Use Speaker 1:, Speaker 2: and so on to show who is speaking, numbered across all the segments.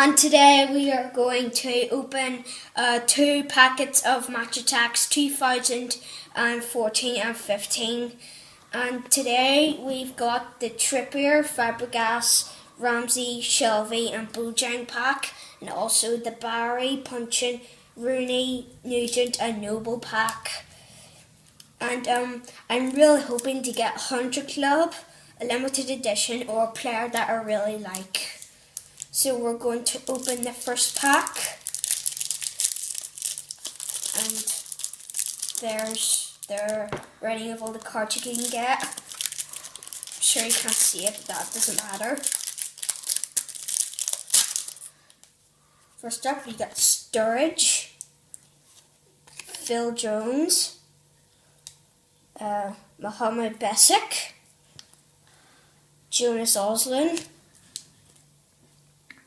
Speaker 1: And today we are going to open 2 packets of Attax 2014 and 15. And today we've got the Trippier, Fabregas, Ramsey, Shelby and Bojang pack, and also the Barry, Punchin, Rooney, Nugent and Noble pack. And I'm really hoping to get 100 Club, a limited edition, or a player that I really like. So we're going to open the first pack, and there's the rating of all the cards you can get. I'm sure you can't see it, but that doesn't matter. First up, we got Sturridge, Phil Jones, Mohamed Besic, Jonas Oslin,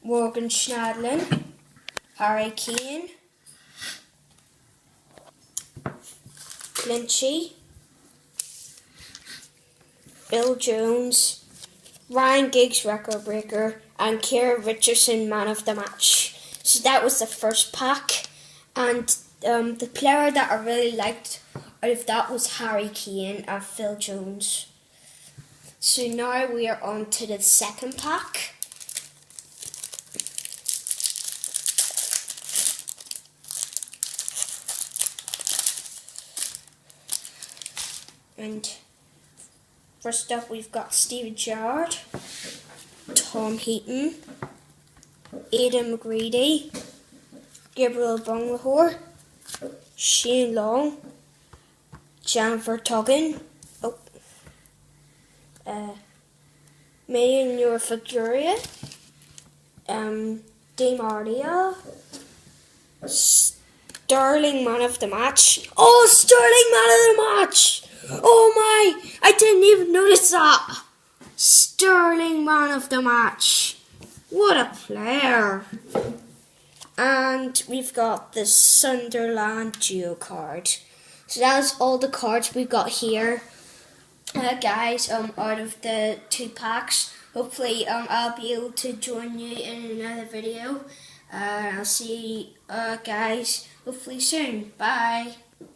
Speaker 1: Morgan Schneiderlin, Harry Kane, Clinchy, Bill Jones, Ryan Giggs record breaker, and Kieran Richardson man of the match. So that was the first pack, and the player that I really liked out of that was Harry Kane and Phil Jones. So now we are on to the second pack. And first up we've got Steven Gerrard, Tom Heaton, Aidan McGreedy, Gabriel Bonglahor, Shane Long, Jan Vertonghen, Manuel Figueroa, Di Maria, Sterling man of the match. Oh, Sterling man of the match! Oh my, I didn't even notice that. Sterling man of the match. What a player. And we've got the Sunderland Duo card. So that's all the cards we've got here. Guys, out of the 2 packs. Hopefully I'll be able to join you in another video. I'll see you guys hopefully soon. Bye.